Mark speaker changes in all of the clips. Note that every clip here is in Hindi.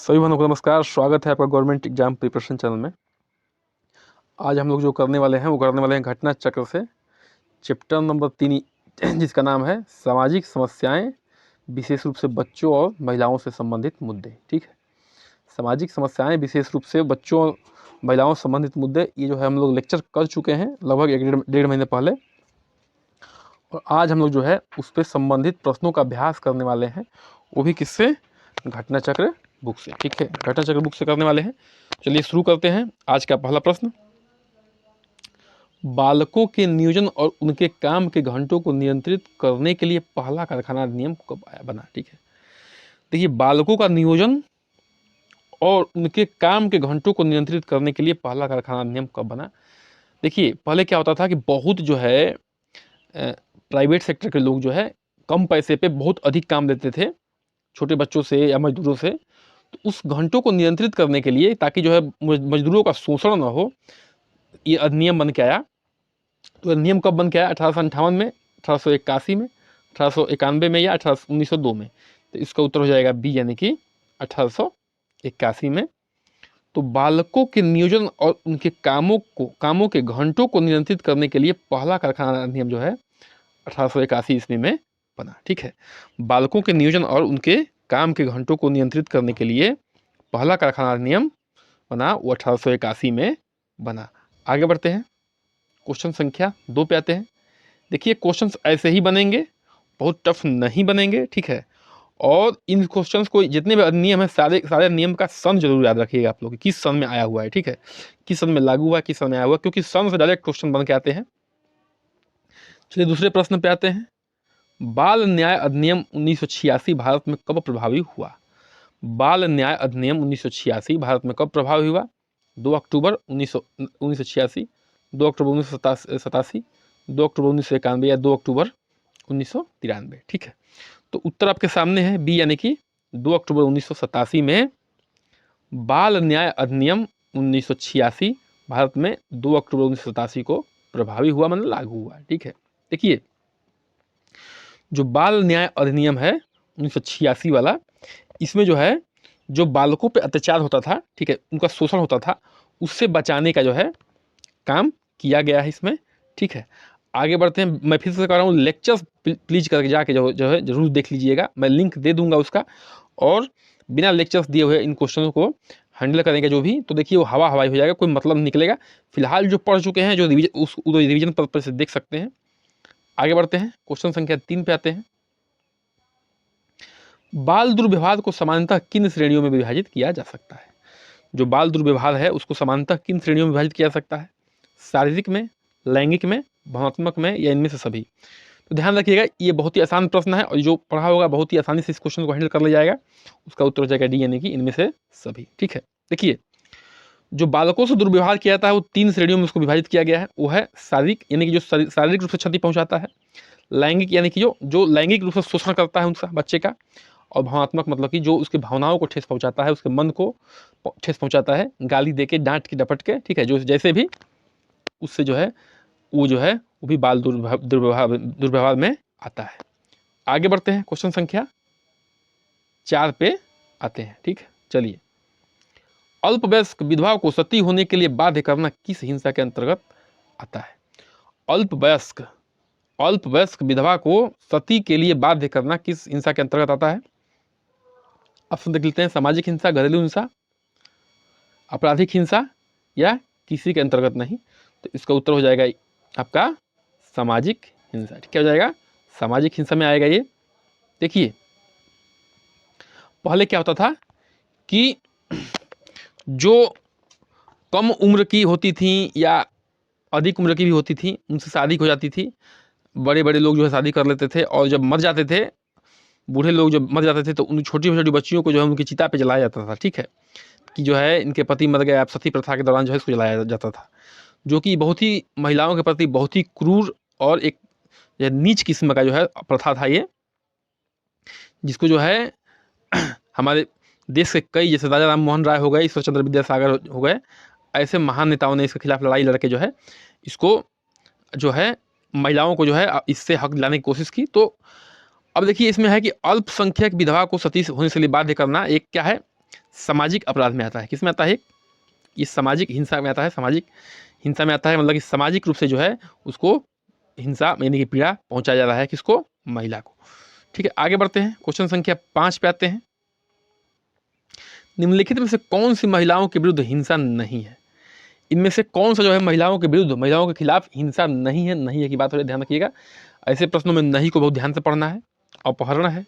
Speaker 1: सभी भाइयों को नमस्कार। स्वागत है आपका गवर्नमेंट एग्जाम प्रिपरेशन चैनल में। आज हम लोग जो करने वाले हैं वो करने वाले हैं घटना चक्र से चैप्टर नंबर 3 जिसका नाम है सामाजिक समस्याएं, विशेष रूप से बच्चों और महिलाओं से संबंधित मुद्दे। ठीक है, सामाजिक समस्याएं विशेष रूप से बच्चों और महिलाओं से संबंधित मुद्दे, ये जो है हम लोग लेक्चर कर चुके हैं लगभग 1-1.5 महीने पहले, और आज हम लोग जो है उस पर संबंधित प्रश्नों का अभ्यास करने वाले हैं, वो भी किससे? घटना चक्र बुक से। ठीक है, घटना चक्र बुक से करने वाले हैं। चलिए शुरू करते हैं। आज का पहला प्रश्न, बालकों के नियोजन और उनके काम के घंटों को नियंत्रित करने के लिए पहला कारखाना अधिनियम कब आया बना? ठीक है, देखिए बालकों का नियोजन और उनके काम के घंटों को नियंत्रित करने के लिए पहला कारखाना अधिनियम कब बना? देखिए पहले क्या होता था कि बहुत जो है प्राइवेट सेक्टर के लोग जो है कम पैसे पे बहुत अधिक काम देते थे छोटे बच्चों से या मजदूरों से। तो उस घंटों को नियंत्रित करने के लिए, ताकि जो है मजदूरों का शोषण ना हो, ये अधिनियम बन के आया। तो अधिनियम कब बन के आया? 1858 में, 1881 में, 1891 में या 1902 में? तो इसका उत्तर हो जाएगा बी, यानी कि 1881 में। तो बालकों के नियोजन और उनके कामों के घंटों को नियंत्रित करने के लिए पहला कारखाना अधिनियम जो है 1881 ईस्वी में बना। ठीक है, बालकों के नियोजन और उनके काम के घंटों को नियंत्रित करने के लिए पहला कारखाना अधिनियम बना, वो 1881 में बना। आगे बढ़ते हैं, क्वेश्चन संख्या 2 पे आते हैं। देखिए क्वेश्चन ऐसे ही बनेंगे, बहुत टफ नहीं बनेंगे। ठीक है, और इन क्वेश्चंस को, जितने भी अधिनियम है, सारे नियम का सन जरूर याद रखिएगा आप लोग, किस सन में आया हुआ है। ठीक है, किस सन में लागू हुआ है, किस सन में आया हुआ है, क्योंकि सन से डायरेक्ट क्वेश्चन बन के आते हैं। चलिए दूसरे प्रश्न पे आते हैं। बाल न्याय अधिनियम 1986 भारत में कब प्रभावी हुआ? बाल न्याय अधिनियम 1986 भारत में कब प्रभावी हुआ? 2 अक्टूबर 1986, 2 अक्टूबर 1987, 2 अक्टूबर 1991 या 2 अक्टूबर 1993? ठीक है, तो उत्तर आपके सामने है बी, यानी कि 2 अक्टूबर 1987 में बाल न्याय अधिनियम 1986 भारत में 2 अक्टूबर 1987 को प्रभावी हुआ, मतलब लागू हुआ। ठीक है, देखिए जो बाल न्याय अधिनियम है 1986 वाला, इसमें जो है जो बालकों पे अत्याचार होता था, ठीक है, उनका शोषण होता था, उससे बचाने का जो है काम किया गया है इसमें। ठीक है, आगे बढ़ते हैं। मैं फिर से कह रहा हूँ, लेक्चर्स प्लीज करके जाके जो है जरूर देख लीजिएगा, मैं लिंक दे दूंगा उसका, और बिना लेक्चर्स दिए हुए इन क्वेश्चनों को हैंडल करेंगे जो भी, तो देखिए वो हवाई हो जाएगा, कोई मतलब नहीं निकलेगा। फिलहाल जो पढ़ चुके हैं, जो रिविजन पर से देख सकते हैं। आगे बढ़ते हैं, क्वेश्चन संख्या 3 पे आते हैं। बाल दुर्व्यवहार को सामान्यतः किन श्रेणियों में विभाजित किया जा सकता है? जो बाल दुर्व्यवहार है उसको सामान्यतः किन श्रेणियों में विभाजित किया जा सकता है? शारीरिक में, लैंगिक में, भावनात्मक में, या इनमें से सभी? तो ध्यान रखिएगा, ये बहुत ही आसान प्रश्न है, और जो पढ़ा होगा बहुत ही आसानी से इस क्वेश्चन को हैंडल कर लिया जाएगा। उसका उत्तर हो जाएगा डी, यानी कि इनमें से सभी। ठीक है, देखिए जो बालकों से दुर्व्यवहार किया जाता है वो 3 श्रेणियों में उसको विभाजित किया गया है। वो है शारीरिक, यानी कि जो शारीरिक रूप से क्षति पहुंचाता है। लैंगिक, यानी कि जो लैंगिक रूप से शोषण करता है उसका बच्चे का। और भावनात्मक, मतलब कि जो उसकी भावनाओं को ठेस पहुंचाता है, उसके मन को ठेस पहुंचाता है, गाली दे के, डांट के, डपट के। ठीक है, जो जैसे भी उससे जो है वो भी बाल दुर्व्यवहार में आता है। आगे बढ़ते हैं, क्वेश्चन संख्या 4 पे आते हैं। ठीक है, चलिए, अल्पवयस्क विधवा को सती होने के लिए बाध्य करना किस हिंसा के अंतर्गत आता है? अल्पवयस्क विधवा को सती के लिए बाध्य करना किस हिंसा के अंतर्गत आता है? ऑप्शन देख लेते हैं। सामाजिक हिंसा, घरेलू हिंसा, आपराधिक हिंसा, या किसी के अंतर्गत नहीं? तो इसका उत्तर हो जाएगा आपका सामाजिक हिंसा। ठीक, क्या हो जाएगा? सामाजिक हिंसा में आएगा ये। देखिए पहले क्या होता था कि जो कम उम्र की होती थी या अधिक उम्र की भी होती थी, उनसे शादी हो जाती थी। बड़े बड़े लोग जो है शादी कर लेते थे, और जब मर जाते थे, बूढ़े लोग जब मर जाते थे, तो उन छोटी छोटी बच्चियों को जो है उनकी चिता पे जलाया जाता था। ठीक है, कि जो है इनके पति मर गए, आप सती प्रथा के दौरान जो है इसको जलाया जाता था, जो कि बहुत ही महिलाओं के प्रति बहुत ही क्रूर और एक नीच किस्म का जो है प्रथा था ये, जिसको जो है हमारे देश के कई, जैसे राजा राम मोहन राय हो गए, ईश्वर चंद्र विद्यासागर हो गए, ऐसे महान नेताओं ने इसके खिलाफ लड़ाई लड़के जो है इसको जो है महिलाओं को जो है इससे हक दिलाने की कोशिश की। तो अब देखिए इसमें है कि अल्पसंख्यक विधवा को सती होने से लिए बाध्य करना, एक क्या है? सामाजिक अपराध में आता है। किस में आता है? ये सामाजिक हिंसा में आता है, सामाजिक हिंसा में आता है, मतलब कि सामाजिक रूप से जो है उसको हिंसा यानी कि पीड़ा पहुंचाया जा रहा है। किसको? महिला को। ठीक है, आगे बढ़ते हैं, क्वेश्चन संख्या 5 पे आते हैं। निम्नलिखित में से कौन सी महिलाओं के विरुद्ध हिंसा नहीं है? इनमें से कौन सा जो है महिलाओं के विरुद्ध, महिलाओं के खिलाफ हिंसा नहीं है? नहीं है की बात हो रही है, ध्यान रखिएगा। ऐसे प्रश्नों में नहीं को बहुत ध्यान से पढ़ना है। अपहरण है,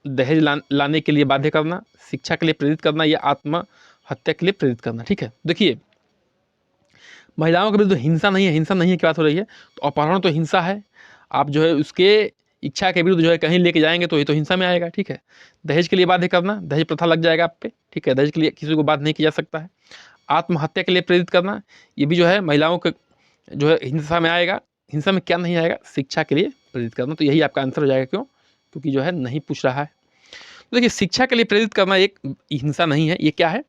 Speaker 1: दहेज लाने के लिए बाध्य करना, शिक्षा के लिए प्रेरित करना या आत्महत्या के लिए प्रेरित करना। ठीक है, देखिए महिलाओं के विरुद्ध हिंसा नहीं है, हिंसा नहीं है की बात हो रही है, तो अपहरण तो हिंसा है। आप जो है उसके इच्छा के विरुद्ध जो है कहीं लेके जाएंगे तो ये तो हिंसा में आएगा। ठीक है, दहेज के लिए बाध्य करना, दहेज प्रथा लग जाएगा आप पे। ठीक है, दहेज के लिए किसी को बाध्य नहीं किया जा सकता है। आत्महत्या के लिए प्रेरित करना, ये भी जो है महिलाओं के जो है हिंसा में आएगा। हिंसा में क्या नहीं आएगा? शिक्षा के लिए प्रेरित करना। तो यही आपका आंसर हो जाएगा। क्यों? क्योंकि जो है नहीं पूछ रहा है। तो देखिए शिक्षा के लिए प्रेरित करना एक हिंसा नहीं है, ये क्या है?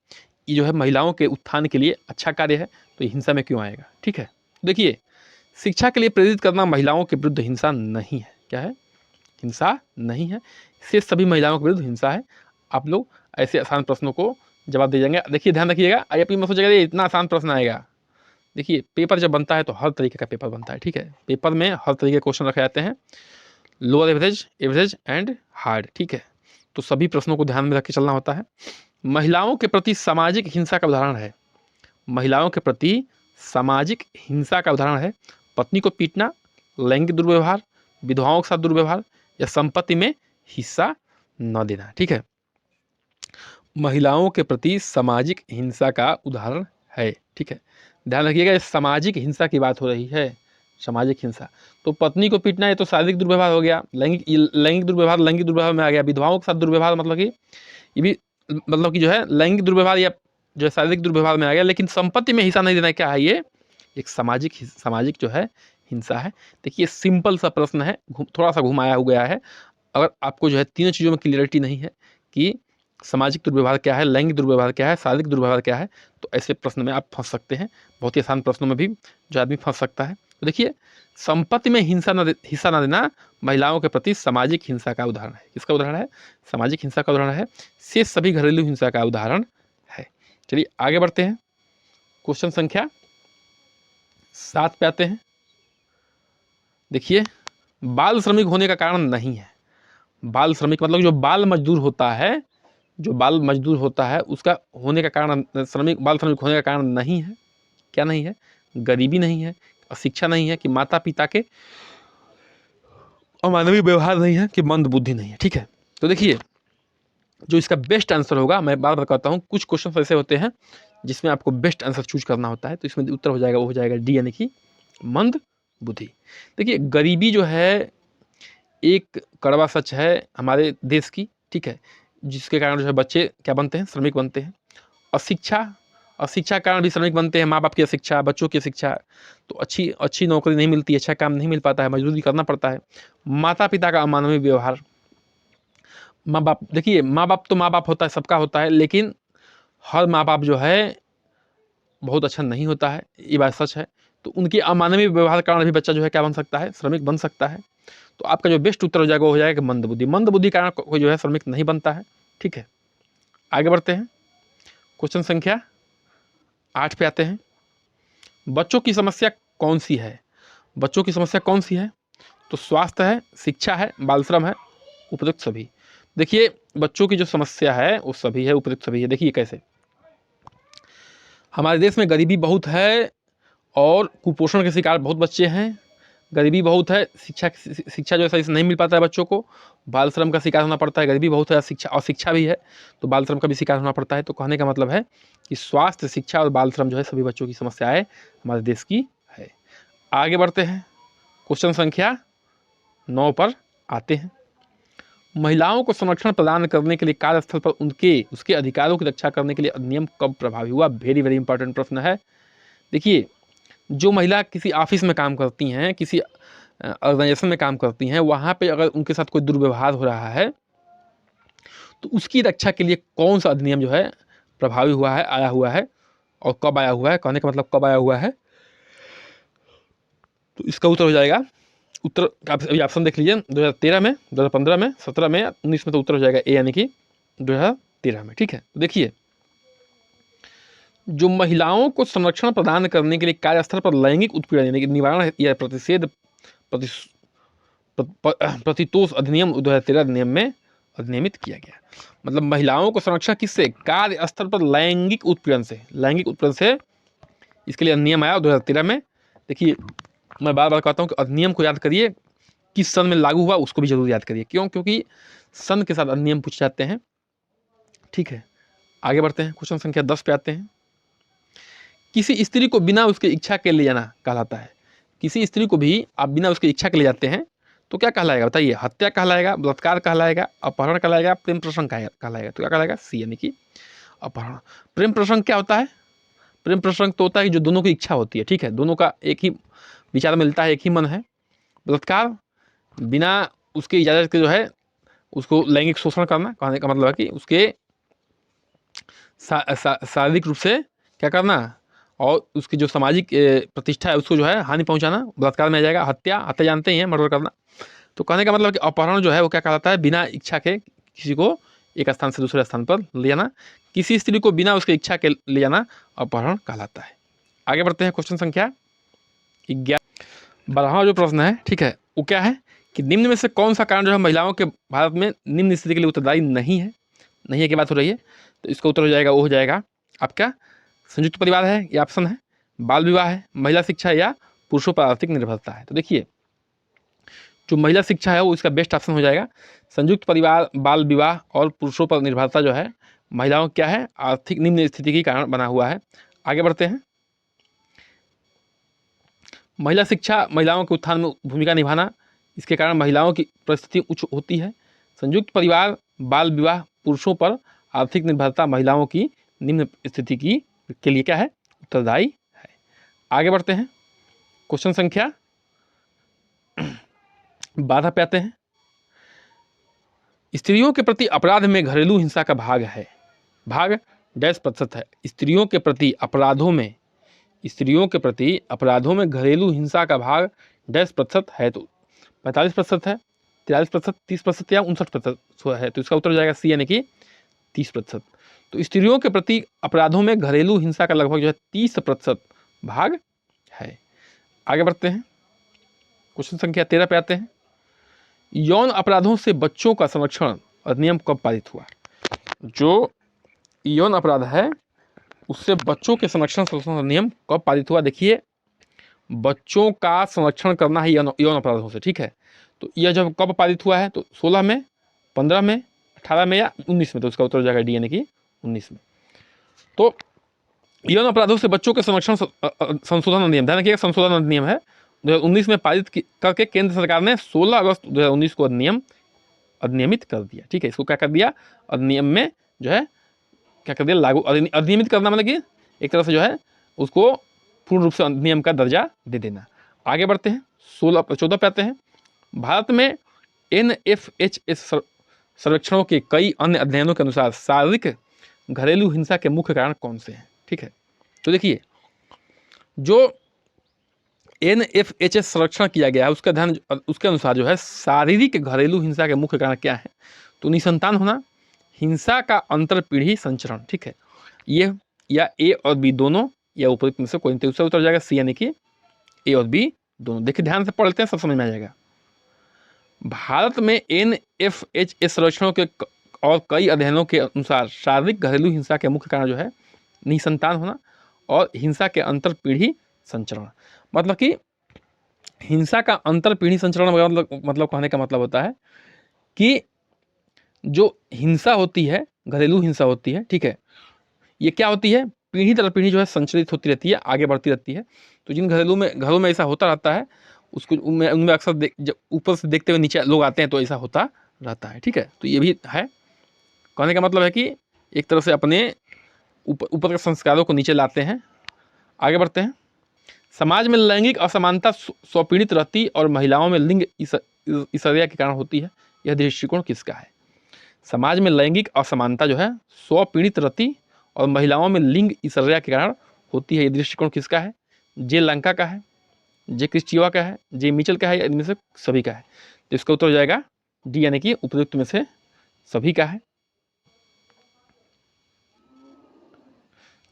Speaker 1: ये जो है महिलाओं के उत्थान के लिए अच्छा कार्य है, तो ये हिंसा में क्यों आएगा? ठीक है, देखिए शिक्षा के लिए प्रेरित करना महिलाओं के विरुद्ध हिंसा नहीं है। क्या है? हिंसा नहीं है, से सभी महिलाओं के विरुद्ध हिंसा है। आप लोग ऐसे आसान प्रश्नों को जवाब दे जाएंगे। देखिए ध्यान रखिएगा, आप मत सोचिएगा ये इतना आसान प्रश्न आएगा। देखिए पेपर जब बनता है तो हर तरीके का पेपर बनता है। ठीक है, पेपर में हर तरीके के क्वेश्चन रखे जाते हैं, lower average, average and hard. ठीक है, तो सभी प्रश्नों को ध्यान में रख के चलना होता है। महिलाओं के प्रति सामाजिक हिंसा का उदाहरण है, महिलाओं के प्रति सामाजिक हिंसा का उदाहरण है पत्नी को पीटना, लैंगिक दुर्व्यवहार, विधवाओं के साथ दुर्व्यवहार या संपत्ति में हिस्सा न देना। ठीक है, महिलाओं के प्रति सामाजिक हिंसा का उदाहरण है। ठीक है, ध्यान रखिएगा, सामाजिक हिंसा की बात हो रही है, सामाजिक हिंसा। तो पत्नी को पीटना ये तो शारीरिक दुर्व्यवहार हो गया, लैंगिक दुर्व्यवहार लैंगिक दुर्व्यवहार में आ गया, विधवाओं के साथ दुर्व्यवहार मतलब कि ये भी मतलब कि जो है लैंगिक दुर्व्यवहार या जो है शारीरिक दुर्व्यवहार में आ गया। लेकिन संपत्ति में हिस्सा नहीं देना क्या है? ये एक सामाजिक जो है हिंसा है। देखिए सिंपल सा प्रश्न है, थोड़ा सा घुमाया हो गया है। अगर आपको जो है तीनों चीज़ों में क्लियरिटी नहीं है कि सामाजिक दुर्व्यवहार क्या है, लैंगिक दुर्व्यवहार क्या है, शारीरिक दुर्व्यवहार क्या है, तो ऐसे प्रश्न में आप फंस सकते हैं। बहुत ही आसान प्रश्नों में भी जो आदमी फंस सकता है। तो देखिए संपत्ति में हिस्सा न देना महिलाओं के प्रति सामाजिक हिंसा का उदाहरण है। किसका उदाहरण है? सामाजिक हिंसा का उदाहरण है, से सभी घरेलू हिंसा का उदाहरण है। चलिए आगे बढ़ते हैं, क्वेश्चन संख्या 7 पे आते हैं। देखिए बाल श्रमिक होने का कारण नहीं है। बाल श्रमिक मतलब जो बाल मजदूर होता है, जो बाल मजदूर होता है उसका होने का कारण श्रमिक, बाल श्रमिक होने का कारण नहीं है। क्या नहीं है? गरीबी नहीं है, अशिक्षा नहीं है, कि माता पिता के अमानवीय व्यवहार नहीं है, कि मंद बुद्धि नहीं है। ठीक है, तो देखिए जो इसका बेस्ट आंसर होगा, मैं बार बार कहता हूँ कुछ क्वेश्चन ऐसे होते हैं जिसमें आपको बेस्ट आंसर चूज करना होता है, तो इसमें उत्तर हो जाएगा, वो हो जाएगा डी यानी कि मंद बुद्धि। देखिए गरीबी जो है एक कड़वा सच है हमारे देश की। ठीक है, जिसके कारण जो है बच्चे क्या बनते हैं? श्रमिक बनते हैं। अशिक्षा, अशिक्षा के कारण भी श्रमिक बनते हैं। माँ बाप की अशिक्षा, बच्चों की शिक्षा, तो अच्छी अच्छी नौकरी नहीं मिलती, अच्छा काम नहीं मिल पाता है, मजदूरी करना पड़ता है। माता पिता का अमानवीय व्यवहार, माँ बाप, देखिए माँ बाप तो माँ बाप होता है, सबका होता है, लेकिन हर माँ बाप जो है बहुत अच्छा नहीं होता है, ये बात सच है। तो उनके अमानवीय व्यवहार के कारण भी बच्चा जो है क्या बन सकता है? श्रमिक बन सकता है। तो आपका जो बेस्ट उत्तर हो जाएगा वो हो जाएगा मंद बुद्धि। मंद बुद्धि के कारण कोई जो है श्रमिक नहीं बनता है। ठीक है, आगे बढ़ते हैं, क्वेश्चन संख्या 8 पे आते हैं। बच्चों की समस्या कौन सी है? बच्चों की समस्या कौन सी है? तो स्वास्थ्य है, शिक्षा है, बाल श्रम है, उपयुक्त सभी। देखिए बच्चों की जो समस्या है वो सभी है, उपयुक्त सभी है। देखिए कैसे, हमारे देश में गरीबी बहुत है और कुपोषण के शिकार बहुत बच्चे हैं। गरीबी बहुत है, शिक्षा जो है सही से नहीं मिल पाता है बच्चों को, बाल श्रम का शिकार होना पड़ता है। गरीबी बहुत है, शिक्षा और शिक्षा भी है, तो बाल श्रम का भी शिकार होना पड़ता है। तो कहने का मतलब है कि स्वास्थ्य, शिक्षा और बाल श्रम जो है सभी बच्चों की समस्याएं हमारे देश की है। आगे बढ़ते हैं, क्वेश्चन संख्या 9 पर आते हैं। महिलाओं को संरक्षण प्रदान करने के लिए कार्यस्थल पर उसके अधिकारों की रक्षा करने के लिए अधिनियम कब प्रभावी हुआ? वेरी वेरी इंपॉर्टेंट प्रश्न है। देखिए जो महिला किसी ऑफिस में काम करती हैं, किसी ऑर्गेनाइजेशन में काम करती हैं, वहाँ पे अगर उनके साथ कोई दुर्व्यवहार हो रहा है तो उसकी रक्षा के लिए कौन सा अधिनियम जो है प्रभावी हुआ है, आया हुआ है, और कब आया हुआ है? कहने का मतलब कब आया हुआ है, तो इसका उत्तर हो जाएगा, उत्तर आप ऑप्शन देख लीजिए, 2013 में, 2015 में, 17 में, 19 में, तो उत्तर हो जाएगा ए यानी कि 2013 2013 में, ठीक है। तो देखिए, जो महिलाओं को संरक्षण प्रदान करने के लिए कार्यस्थल पर लैंगिक उत्पीड़न यानी कि निवारण या प्रतिषेध प्रतितोष अधिनियम 2013 अधिनियम में अधिनियमित किया गया। मतलब महिलाओं को संरक्षण किससे? कार्यस्थल पर लैंगिक उत्पीड़न से। लैंगिक उत्पीड़न से इसके लिए अधिनियम आया 2013 में। देखिए, मैं बार बार कहता हूँ कि अधिनियम को याद करिए, किस सन में लागू हुआ उसको भी जरूर याद करिए। क्यों? क्योंकि सन के साथ अधिनियम पूछ जाते हैं, ठीक है। आगे बढ़ते हैं, क्वेश्चन संख्या 10 पे आते हैं। किसी स्त्री को बिना उसके इच्छा के ले जाना कहलाता है। किसी स्त्री को भी आप बिना उसकी इच्छा के ले जाते हैं तो क्या कहलाएगा बताइए? हत्या कहलाएगा, बलात्कार कहलाएगा, अपहरण कहलाएगा, प्रेम प्रसंग कहलाएगा। तो क्या कहलाएगा? सी यानी कि अपहरण। प्रेम प्रसंग क्या होता है? प्रेम प्रसंग तो होता है जो दोनों की इच्छा होती है, ठीक है, दोनों का एक ही विचार मिलता है, एक ही मन है। बलात्कार बिना उसके इजाजत के जो है उसको लैंगिक शोषण करना, कहने का मतलब है कि उसके शारीरिक रूप से क्या करना और उसकी जो सामाजिक प्रतिष्ठा है उसको जो है हानि पहुंचाना, बलात्कार में आ जाएगा। हत्या, हत्या जानते ही हैं, मर्डर करना। तो कहने का मतलब कि अपहरण जो है वो क्या कहलाता है? बिना इच्छा के किसी को एक स्थान से दूसरे स्थान पर ले जाना। किसी स्त्री को बिना उसकी इच्छा के ले जाना अपहरण कहलाता है। आगे बढ़ते हैं, क्वेश्चन संख्या 11। 12वां जो प्रश्न है, ठीक है, वो क्या है कि निम्न में से कौन सा कारण जो है महिलाओं के भारत में निम्न स्थिति के लिए उत्तरदायी नहीं है? नहीं है की बात हो रही है, तो इसका उत्तर हो जाएगा, वो हो जाएगा आपका संयुक्त परिवार है, ये ऑप्शन है। बाल विवाह है, महिला शिक्षा है, या पुरुषों पर आर्थिक निर्भरता है। तो देखिए, जो महिला शिक्षा है वो इसका बेस्ट ऑप्शन हो जाएगा। संयुक्त परिवार, बाल विवाह और पुरुषों पर निर्भरता जो है महिलाओं क्या है? आर्थिक निम्न स्थिति के कारण बना हुआ है। आगे बढ़ते हैं। महिला शिक्षा महिलाओं के उत्थान में भूमिका निभाना, इसके कारण महिलाओं की परिस्थिति उच्च होती है। संयुक्त परिवार, बाल विवाह, पुरुषों पर आर्थिक निर्भरता महिलाओं की निम्न स्थिति की के लिए क्या है? उत्तरदायी है। आगे बढ़ते हैं, क्वेश्चन संख्या 12 पे आते हैं। स्त्रियों के प्रति अपराध में घरेलू हिंसा का भाग है। भाग डैश प्रतिशत है। स्त्रियों के प्रति अपराधों में, स्त्रियों के प्रति अपराधों में घरेलू हिंसा का भाग डैश प्रतिशत है। तो 45% है, 43%, 30% या 59% है। तो इसका उत्तर हो जाएगा सी यानी कि 30%। तो स्त्रियों के प्रति अपराधों में घरेलू हिंसा का लगभग जो है 30% भाग है। आगे बढ़ते हैं, क्वेश्चन संख्या 13 पे आते हैं। यौन अपराधों से बच्चों का संरक्षण अधिनियम कब पारित हुआ? जो यौन अपराध है उससे बच्चों के संरक्षण अधिनियम कब पारित हुआ? देखिए, बच्चों का संरक्षण करना है यौन अपराधों से, ठीक है। तो यह जब कब पारित हुआ है? तो 16 में, 15 में, 18 में या 19 में। तो उसका उत्तर हो जाएगा डी यानी कि 19 में। तो यौन अपराधों से बच्चों के संरक्षण संशोधन अधिनियम, ध्यान रखिएगा, संशोधन अधिनियम है 2019 में पारित करके केंद्र सरकार ने 16 अगस्त 2019 को अधिनियमित कर दिया, ठीक है। इसको क्या कर दिया? अधिनियम में जो है क्या कर दिया? लागू, अधिनियमित करना मतलब कि एक तरह से जो है उसको पूर्ण रूप से अधिनियम का दर्जा दे देना। आगे बढ़ते हैं, 14 पे आते हैं। भारत में NFHS सर्वेक्षणों के कई अन्य अध्ययनों के अनुसार शारीरिक घरेलू हिंसा के मुख्य कारण कौन से हैं? ठीक है, तो देखिए, जो NFHS सर्वेक्षण किया गया है उसके अनुसार जो है शारीरिक घरेलू हिंसा के मुख्य कारण क्या है? तो निसंतान होना, हिंसा का अंतर पीढ़ी संचरण, ठीक है, ये या ए और बी दोनों, या उपयुक्त में से कोई नहीं। उससे उत्तर जाएगा सी यानी कि ए और बी दोनों। देखिए, ध्यान से पढ़ लेते हैं, सब समझ में आ जाएगा। भारत में NFHS सर्वेक्षणों के और कई अध्ययनों के अनुसार शारीरिक घरेलू हिंसा के मुख्य कारण जो है निसंतान होना और हिंसा के अंतर पीढ़ी संचरण। मतलब कि हिंसा का अंतर पीढ़ी संचरण मतलब कहने का मतलब होता है कि जो हिंसा होती है, घरेलू हिंसा होती है, ठीक है, ये क्या होती है? पीढ़ी दर पीढ़ी जो है संचरित होती रहती है, आगे बढ़ती रहती है। तो जिन घरों में ऐसा होता रहता है उसको उनमें अक्सर जब ऊपर से देखते हुए नीचे लोग आते हैं तो ऐसा होता रहता है, ठीक है। तो ये भी है, कहने का मतलब है कि एक तरह से अपने ऊपर के संस्कारों को नीचे लाते हैं। आगे बढ़ते हैं। समाज में लैंगिक असमानता स्वपीड़ित रहती और महिलाओं में लिंग ईर्ष्या के कारण होती है, यह दृष्टिकोण किसका है? समाज में लैंगिक असमानता जो है स्वपीड़ित रहती और महिलाओं में लिंग ईर्ष्या के कारण होती है, यह दृष्टिकोण किसका है? जे लंका का है, जे क्रिस्टिवा का है, जे मिचल का है, या इनमें से सभी का है? तो इसका उत्तर हो जाएगा डी यानी कि उपयुक्त में से सभी का है।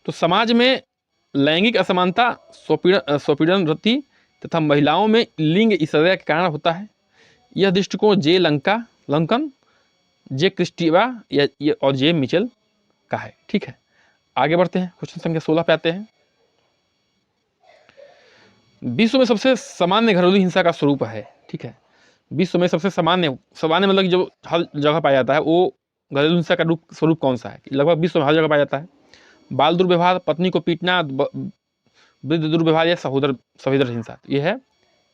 Speaker 1: तो समाज में लैंगिक असमानता, स्वपीड़न वृत्ति तथा महिलाओं में लिंग इसर्या के कारण होता है। यह दृष्टिकोण जे लंकन, जे क्रिस्टीवा और जे मिचेल का है। ठीक है, आगे बढ़ते हैं, क्वेश्चन संख्या 16 पे आते हैं। विश्व में सबसे सामान्य घरेलू हिंसा का स्वरूप है। ठीक है, विश्व में सबसे सामान्य मतलब कि जो हर जगह पाया जाता है, वो घरेलू हिंसा का स्वरूप कौन सा है? लगभग विश्व में हर जगह पाया जाता है। बाल दुर्व्यवहार, पत्नी को पीटना, वृद्ध दुर्व्यवहार या सहोदर हिंसा, ये है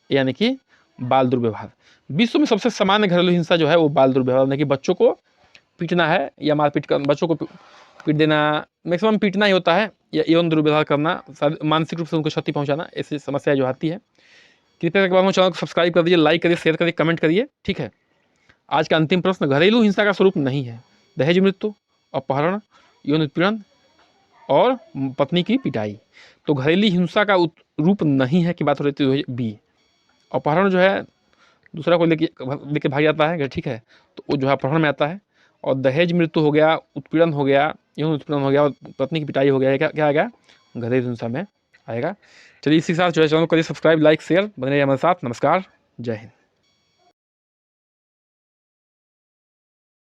Speaker 1: यानी कि बाल दुर्व्यवहार। विश्व में सबसे सामान्य घरेलू हिंसा जो है वो बाल दुर्व्यवहार, यानी कि बच्चों को पीटना है या मारपीट कर बच्चों को पीट देना, मैक्सिमम पीटना ही होता है, या यौन दुर्व्यवहार करना, मानसिक रूप से उनको क्षति पहुंचाना, ऐसी समस्या जो आती है। कृपया करके बाद चैनल को सब्सक्राइब कर दीजिए, लाइक करिए, शेयर करिए, कमेंट करिए। ठीक है, आज का अंतिम प्रश्न, घरेलू हिंसा का स्वरूप नहीं है दहेज मृत्यु, अपहरण, यौन उत्पीड़न और पत्नी की पिटाई। तो घरेलू हिंसा का रूप नहीं है की बात हो रही थी बी। अपहरण जो है दूसरा को लेके भाग जाता है, ठीक है, तो वो जो है अपहरण में आता है। और दहेज मृत्यु हो गया, उत्पीड़न हो गया, यौन उत्पीड़न हो गया और पत्नी की पिटाई हो गया, क्या आएगा? घरेलू हिंसा में आएगा। चलिए इसी के साथ जो है चैनल को करिए सब्सक्राइब, लाइक, शेयर, बने रहिए हमारे साथ। नमस्कार, जय हिंद।